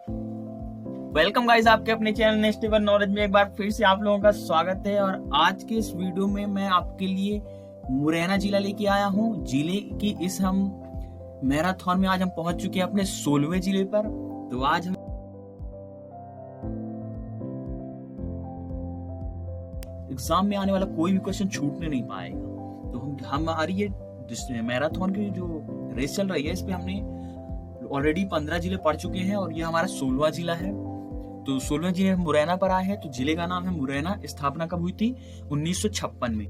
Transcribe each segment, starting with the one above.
Welcome guys, आपके अपने channel next level knowledge में एक बार फिर से आप लोगों का स्वागत है। और आज के इस वीडियो में मैं आपके लिए मुरैना जिला लेके आया हूँ। जिले की इस हम मैराथन में आज हम पहुंच चुके हैं अपने 16वें जिले पर। तो आज हम एग्जाम में आने वाला कोई भी क्वेश्चन छूटने नहीं पाएगा। तो हमारी ये मैराथन की जो रेस चल रही है, इस पे हमने ऑलरेडी 15 जिले पढ़ चुके हैं और ये हमारा 16वां जिला है। तो 16वें जिले मुरैना पर आए हैं। तो जिले का नाम है मुरैना। स्थापना कब हुई थी? 1956 में।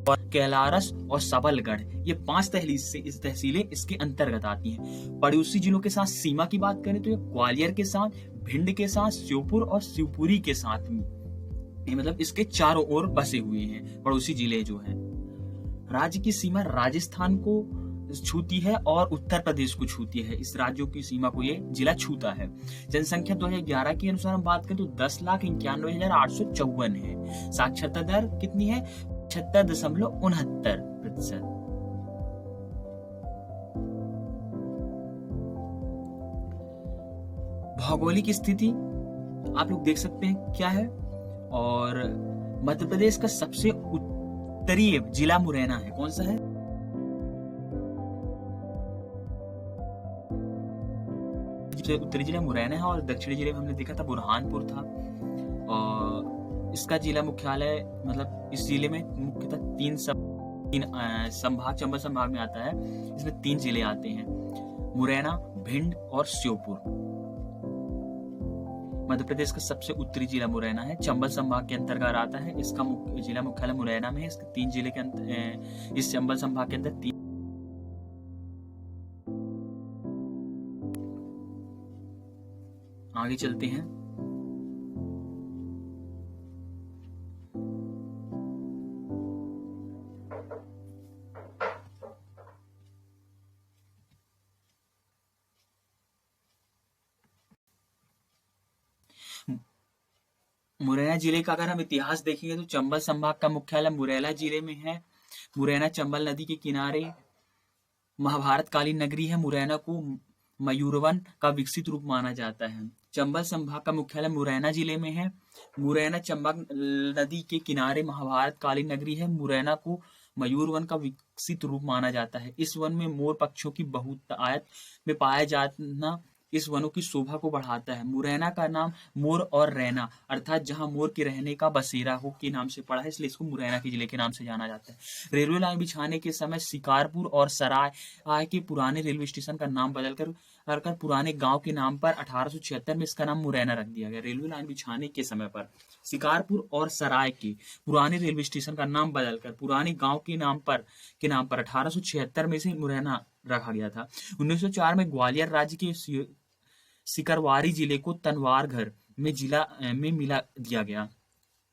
और कैलारस और सबलगढ़, ये 5 तहसीलें इसके अंतर्गत आती हैं। पड़ोसी जिलों के साथ सीमा की बात करें तो ये ग्वालियर के साथ, भिंड के साथ, श्योपुर और शिवपुरी के साथ, ये मतलब इसके चारों ओर बसे हुए हैं पड़ोसी जिले जो हैं। राज्य की सीमा राजस्थान को छूती है और उत्तर प्रदेश को छूती है। इस राज्यों की सीमा को ये जिला छूता है। जनसंख्या 2011 के अनुसार हम बात करें तो 10,91,854 है। साक्षरता दर कितनी है? 76.69%। भौगोलिक स्थिति आप लोग देख सकते हैं क्या है। और मध्य प्रदेश का सबसे उत्तरीय जिला मुरैना है। कौन सा है? उत्तरी जिला मुरैना है और दक्षिणी जिले में हमने देखा था बुरहानपुर था। और इसका जिला मुख्यालय, मतलब इस जिले में मुख्यतः तीन संभाग, चंबल संभाग में आता है। इसमें 3 जिले आते हैं, मुरैना, भिंड और श्योपुर। मध्य प्रदेश का सबसे उत्तरी जिला मुरैना है, चंबल संभाग के अंतर्गत आता है। इसका जिला मुख्यालय मुरैना में है। इसके 3 जिले के इस चंबल संभाग के अंदर 3। आगे चलते हैं। मुरैना जिले का अगर हम इतिहास देखेंगे तो चंबल संभाग का मुख्यालय मुरैना जिले में है। मुरैना चंबल नदी के किनारे महाभारत कालीन नगरी है। मुरैना को मयूरवन का विकसित रूप माना जाता है। चंबल संभाग का मुख्यालय मुरैना जिले में है। मुरैना चंबल नदी के किनारे महाभारत कालीन नगरी है। मुरैना को मयूर वन का विकसित रूप माना जाता है। इस वन में मोर पक्षियों की बहुतायत में पाया जाना इस वनों की शोभा को बढ़ाता है। मुरैना का नाम मोर और रैना अर्थात जहां मोर के रहने का बसेरा हो के नाम से पड़ा है, इसलिए इसको मुरैना के जिले के नाम से जाना जाता है। रेलवे लाइन बिछाने के समय शिकारपुर और सराय के पुराने रेलवे स्टेशन का नाम बदलकर पुराने गांव के नाम पर 1876 में इसका नाम मुरैना रख दिया गया। रेलवे लाइन बिछाने के समय पर शिकारपुर और सराय के पुराने रेलवे स्टेशन का नाम बदलकर पुराने गांव के नाम पर 1876 में से मुरैना रखा गया था। 1904 में ग्वालियर राज्य के सिकरवारी जिले को तनवारघर में मिला दिया गया।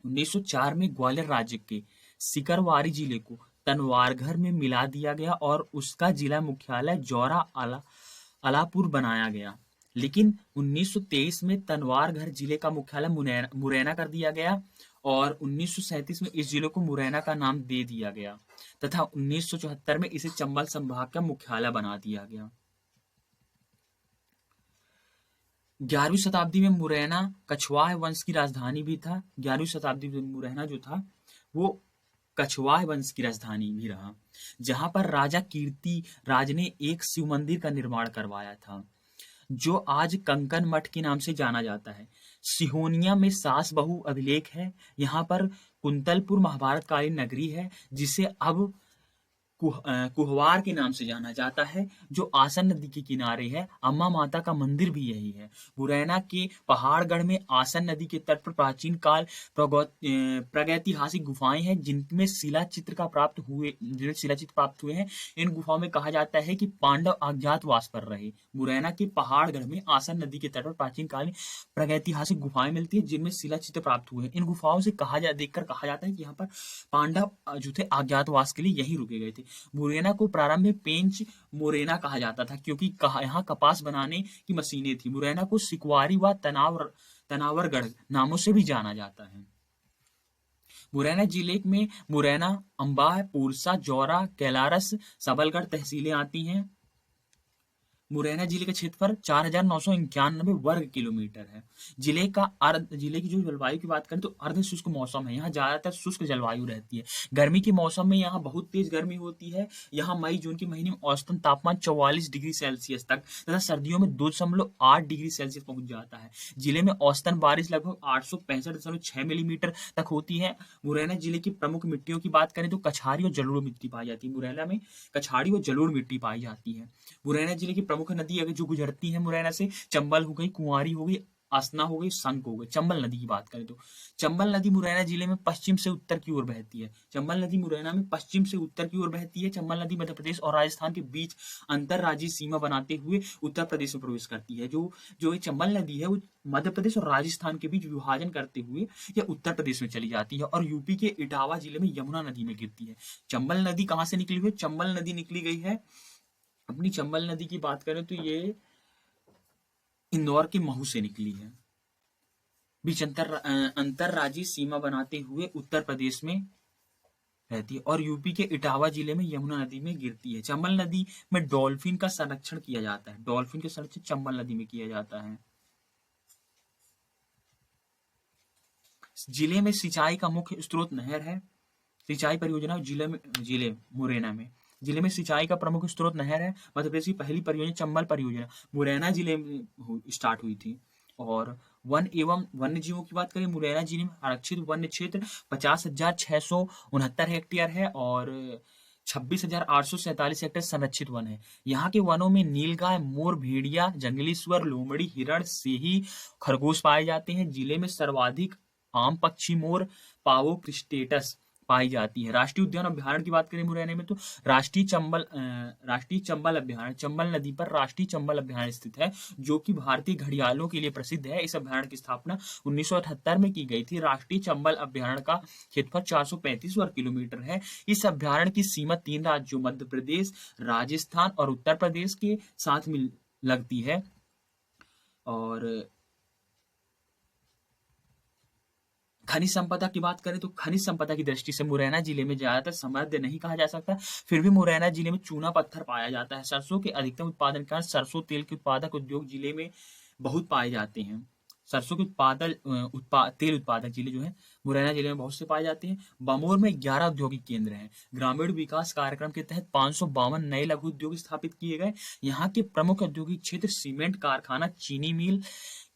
1904 में ग्वालियर राज्य के सिकरवारी जिले को तनवारघर में मिला दिया गया और उसका जिला मुख्यालय जौरा अलापुर बनाया गया। लेकिन 1923 में तनवारघर जिले का मुख्यालय मुरैना कर दिया गया और 1937 में इस जिले को मुरैना का नाम दे दिया गया तथा 1974 में इसे चंबल संभाग का मुख्यालय बना दिया गया। 11वीं शताब्दी में मुरैना कछवाह वंश की राजधानी भी था। 11वीं शताब्दी में मुरैना जो था वो कछवाह वंश की राजधानी भी रहा, जहां पर राजा कीर्ति राज ने एक शिव मंदिर का निर्माण करवाया था जो आज कंकन मठ के नाम से जाना जाता है। सिहोनिया में सास बहु अभिलेख है। यहाँ पर कुंतलपुर महाभारत कालीन नगरी है जिसे अब कुहवार के नाम से जाना जाता है, जो आसन नदी के किनारे है। अम्मा माता का मंदिर भी यही है। मुरैना के पहाड़गढ़ में आसन नदी के तट पर प्राचीन काल प्रागैतिहासिक गुफाएं हैं जिनमें शिलाचित्र प्राप्त हुए हैं। इन गुफाओं में कहा जाता है कि पांडव अज्ञातवास पर रहे। मुरैना के पहाड़गढ़ में आसन नदी के तट पर प्राचीन काल प्रागैतिहासिक गुफाएं मिलती है जिनमें शिलाचित्र प्राप्त हुए हैं। इन गुफाओं से देखकर कहा जाता है कि यहाँ पर पांडव जो थे अज्ञातवास के लिए यही रुके गए थे। मुरैना को प्रारंभ में पेंच मुरैना कहा जाता था क्योंकि यहाँ कपास बनाने की मशीनें थी। मुरैना को सिकवारी व तनावरगढ़ नामों से भी जाना जाता है। मुरैना जिले में मुरैना, अंबाह, पूरसा, जौरा, कैलारस, सबलगढ़ तहसीलें आती हैं। मुरैना जिले का क्षेत्रफल 4,991 वर्ग किलोमीटर है। जिले की जो जलवायु की बात करें तो अर्ध शुष्क मौसम है। यहाँ ज्यादातर शुष्क जलवायु रहती है। गर्मी के मौसम में यहाँ बहुत तेज गर्मी होती है। यहाँ मई जून के महीने में औसतन तापमान 44 डिग्री सेल्सियस तक तथा सर्दियों में 2.8 डिग्री सेल्सियस पहुंच जाता है। जिले में औसतन बारिश लगभग 865.6 मिलीमीटर तक होती है। मुरैना जिले की प्रमुख मिट्टियों की बात करें तो कछारी और जलोढ़ मिट्टी पाई जाती है। मुरैना में कछारी और जलोढ़ मिट्टी पाई जाती है। मुरैना जिले की प्रमुख नदी अगर जो गुजरती है मुरैना से, चंबल हो गई, कुंवारी हो गई, आसना हो गई, संक हो गई। चंबल नदी की बात करें तो चंबल नदी मुरैना जिले में पश्चिम से उत्तर की ओर बहती है। चंबल नदी मुरैना में पश्चिम से उत्तर की ओर बहती है। चंबल नदी मध्य प्रदेश और राजस्थान के बीच अंतरराज्यीय सीमा बनाते हुए उत्तर प्रदेश में प्रवेश करती है। जो जो ये चंबल नदी है वो मध्य प्रदेश और राजस्थान के बीच विभाजन करते हुए यह उत्तर प्रदेश में चली जाती है और यूपी के इटावा जिले में यमुना नदी में गिरती है। चंबल नदी कहाँ से निकली हुई है? चंबल नदी निकली गई है, अपनी चंबल नदी की बात करें तो ये इंदौर के महू से निकली है। बीच अंतरराज्यीय सीमा बनाते हुए उत्तर प्रदेश में रहती है और यूपी के इटावा जिले में यमुना नदी में गिरती है। चंबल नदी में डॉल्फिन का संरक्षण किया जाता है। डॉल्फिन का संरक्षण चंबल नदी में किया जाता है। जिले में सिंचाई का मुख्य स्रोत नहर है। सिंचाई परियोजना जिले में सिंचाई का प्रमुख स्रोत नहर है। मध्य प्रदेश की पहली परियोजना चंबल परियोजना मुरैना जिले में स्टार्ट हुई थी। और वन एवं वन्य जीवों की बात करें, मुरैना जिले में आरक्षित वन्य क्षेत्र 50,669 हेक्टेयर है और 26,847 हेक्टेयर संरक्षित वन है। यहाँ के वनों में नीलगाय, मोर, भेड़िया, जंगली सुअर, लोमड़ी, हिरण, सेही, खरगोश पाए जाते हैं। जिले में सर्वाधिक आम पक्षी मोर, पावो क्रिस्टेटस पाई जाती है। राष्ट्रीय उद्यान अभ्यारण्य की बात करें मुरैना में तो राष्ट्रीय चंबल अभ्यारण्य चंबल नदी पर राष्ट्रीय चंबल अभ्यारण्य स्थित है, जो कि भारतीय घड़ियालों के लिए प्रसिद्ध है। इस अभ्यारण्य की स्थापना 1978 में की गई थी। राष्ट्रीय चंबल अभ्यारण्य का क्षेत्रफल 435 वर्ग किलोमीटर है। इस अभ्यारण्य की सीमा 3 राज्यों मध्य प्रदेश, राजस्थान और उत्तर प्रदेश के साथ मिल लगती है। और खनिज संपदा की बात करें तो खनिज संपदा की दृष्टि से मुरैना जिले में ज्यादातर समृद्ध नहीं कहा जा सकता, फिर भी मुरैना जिले में चूना पत्थर पाया जाता है। सरसों के अधिकतम उत्पादन के कारण सरसों तेल के उत्पादक उद्योग जिले में बहुत पाए जाते हैं। सरसों के तेल उत्पादक जिले जो है मुरैना जिले में बहुत से पाए जाते हैं। बमोर में 11 औद्योगिक केंद्र हैं। ग्रामीण विकास कार्यक्रम के तहत 552 नए लघु उद्योग स्थापित किए गए। यहाँ के प्रमुख औद्योगिक क्षेत्र सीमेंट कारखाना, चीनी मिल,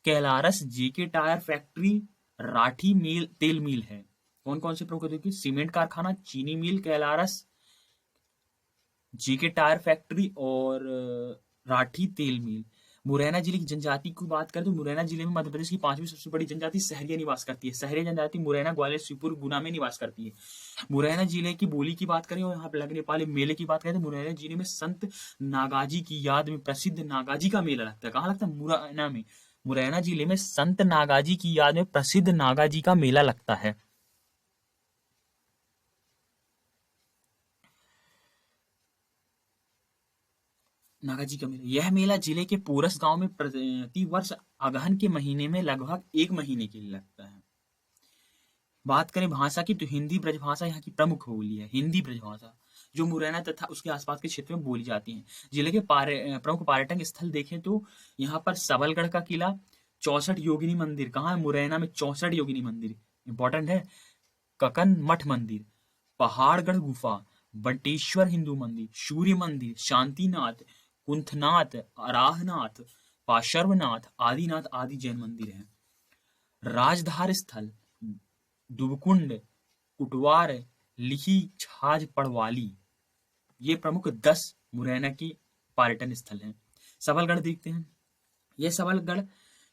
कैलारस, जेके टायर फैक्ट्री, राठी मिल, तेल मिल है। कौन कौन से प्रमुख औद्योगिक? सीमेंट कारखाना, चीनी मिल, कैलारस, जेके टायर फैक्ट्री और राठी तेल मिल। मुरैना जिले की जनजाति की बात करें तो मुरैना जिले में मध्य प्रदेश की 5वीं सबसे बड़ी जनजाति सहरिया निवास करती है। सहरिया जनजाति मुरैना, ग्वालियर, शिवपुर, गुना में निवास करती है। मुरैना जिले की बोली की बात करें और यहाँ पे लगने वाले मेले की बात करें तो मुरैना जिले में संत नागाजी की याद में प्रसिद्ध नागाजी का मेला लगता है। कहाँ लगता है? मुरैना में। मुरैना जिले में संत नागाजी की याद में प्रसिद्ध नागाजी का मेला लगता है। नागाजी का मेला, यह मेला जिले के पोरस गांव में प्रति वर्ष अगहन के महीने में लगभग 1 महीने के लिए लगता है। बात करें भाषा की तो हिंदी ब्रजभाषा यहाँ की प्रमुख बोली है। हिंदी ब्रजभाषा जो मुरैना तथा उसके आसपास के क्षेत्र में बोली जाती है। जिले के प्रमुख पर्यटन स्थल देखें तो यहाँ पर सबलगढ़ का किला, 64 योगिनी मंदिर। कहाँ है? मुरैना में 64 योगिनी मंदिर इंपॉर्टेंट है। ककन मठ मंदिर, पहाड़गढ़ गुफा, बटेश्वर हिंदू मंदिर, सूर्य मंदिर, शांतिनाथ, कुंथनाथ, अराहनाथ, पार्श्वनाथ, आदिनाथ आदि जैन मंदिर हैं। राजधार स्थल, दुबकुंड, कुटवार, लिखी, छाज, पड़वाली, ये प्रमुख 10 मुरैना की पर्यटन स्थल हैं। सबलगढ़ देखते हैं। यह सबलगढ़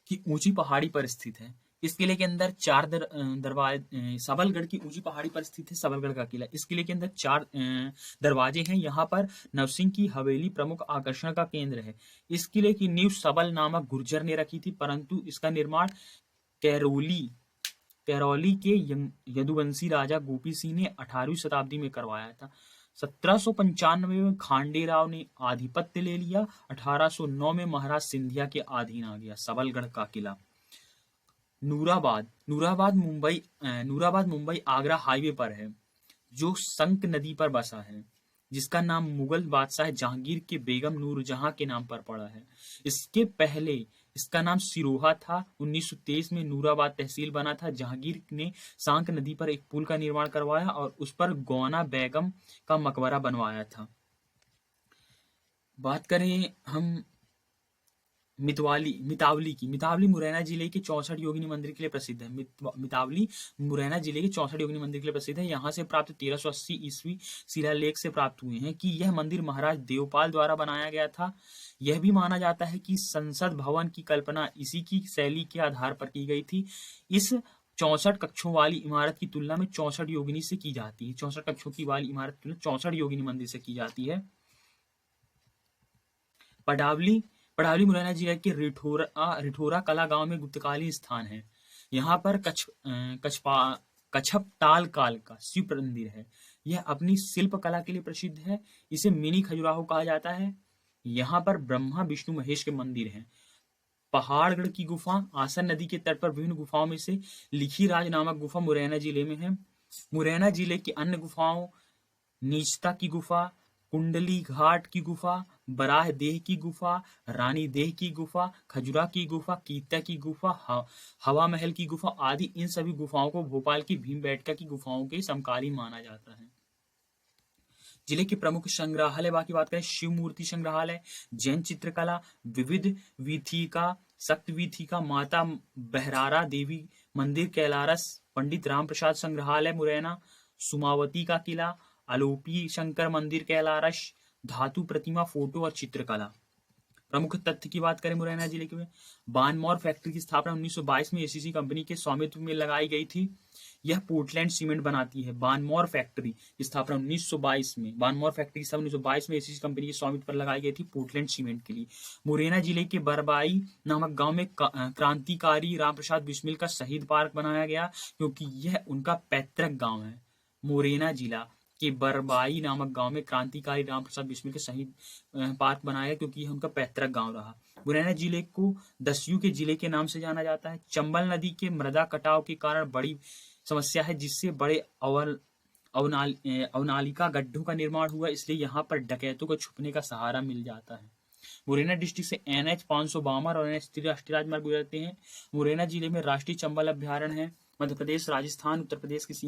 की ऊंची पहाड़ी पर स्थित है। इस किले के अंदर 4 दरवाजे, सबलगढ़ की ऊंची पहाड़ी पर स्थित है सबलगढ़ का किला। इस किले के अंदर 4 दरवाजे हैं। यहाँ पर नवसिंह की हवेली प्रमुख आकर्षण का केंद्र है। इस किले की नींव सबल नामक गुर्जर ने रखी थी, परंतु इसका निर्माण करौली के यदुवंशी राजा गोपी सिंह ने 18वीं शताब्दी में करवाया था। 1795 में खांडे राव ने आधिपत्य ले लिया। 1809 में महाराज सिंधिया के अधीन आ गया सबलगढ़ का किला। नूराबाद मुंबई आगरा हाईवे पर है, जो संक नदी पर बसा है। जिसका नाम मुगल बादशाह जहांगीर के बेगम नूरजहां के नाम पर पड़ा है। इसके पहले इसका नाम सिरोहा था। 1923 में नूराबाद तहसील बना था। जहांगीर ने सांक नदी पर एक पुल का निर्माण करवाया और उस पर गौना बेगम का मकबरा बनवाया था। बात करें हम मितावली की। मितावली मुरैना जिले के 64 योगिनी मंदिर के लिए प्रसिद्ध है। मितावली मुरैना जिले के 64 योगिनी मंदिर के लिए प्रसिद्ध है। यहाँ से प्राप्त 1380 ईस्वी शिलालेख से प्राप्त हुए हैं कि यह मंदिर महाराज देवपाल द्वारा बनाया गया था। यह भी माना जाता है कि संसद भवन की कल्पना इसी की शैली के आधार पर की गई थी। इस 64 कक्षों वाली इमारत की तुलना में 64 योगिनी से की जाती है। 64 कक्षों की वाली इमारत की तुलना 64 योगिनी मंदिर से की जाती है। पडावली पडावली मुरैना जिले के रिठोरा कला गांव में गुप्तकालीन स्थान है। यहाँ पर कछपताल काल का शिव मंदिर है। यह अपनी शिल्प कला के लिए प्रसिद्ध है। इसे मिनी खजुराहो कहा जाता है। यहाँ पर ब्रह्मा विष्णु महेश के मंदिर हैं। पहाड़गढ़ की गुफा आसन नदी के तट पर विभिन्न गुफाओं में से लिखी राज नामक गुफा मुरैना जिले में है। मुरैना जिले की अन्य गुफाओं नीचता की गुफा, कुंडली घाट की गुफा, बराह देह की गुफा, रानी देह की गुफा, खजुरा की गुफा, कीता की गुफा, हवा महल की गुफा आदि इन सभी गुफाओं को भोपाल की भीमबेटका की गुफाओं के समकालीन माना जाता है। जिले के प्रमुख संग्रहालय की बात करें, शिव मूर्ति संग्रहालय, जैन चित्रकला, विविध वीथिका, शक्त वीथिका, माता बहरारा देवी मंदिर कैलारस, पंडित राम प्रसाद संग्रहालय मुरैना, सुमावती का किला, आलोपी शंकर मंदिर कैलारस, धातु प्रतिमा, फोटो और चित्रकला। प्रमुख तथ्य की बात करें मुरैना जिले के, बानमौर फैक्ट्री की स्थापना 1922 में एसीसी कंपनी के स्वामित्व में लगाई गई थी। यह पोर्टलैंड सीमेंट बनाती है। बानमौर फैक्ट्री की स्थापना 1922 में 1922 में एसीसी कंपनी के स्वामित्व पर लगाई गई थी पोर्टलैंड सीमेंट के लिए। मुरैना जिले के बरबाई नामक गांव में क्रांतिकारी रामप्रसाद बिस्मिल का शहीद पार्क बनाया गया, क्योंकि यह उनका पैतृक गांव है। मुरैना जिला के बरबाई नामक गांव में क्रांतिकारी रामप्रसाद बिस्मिल के शहीद पार्क बनाया गया, क्योंकि यह उनका पैतृक गांव रहा। मुरैना जिले को दस्यु के जिले के नाम से जाना जाता है। चंबल नदी के मृदा कटाव के कारण बड़ी समस्या है, जिससे बड़े अवनालिका गड्ढों का निर्माण हुआ, इसलिए यहाँ पर डकैतों को छुपने का सहारा मिल जाता है। मुरैना डिस्ट्रिक्ट से NH 552 और NH 3 राष्ट्रीय राजमार्ग गुजरते हैं। मुरैना जिले में राष्ट्रीय चंबल अभ्यारण्य है। मध्य प्रदेश, राजस्थान, उत्तर प्रदेश की सीमा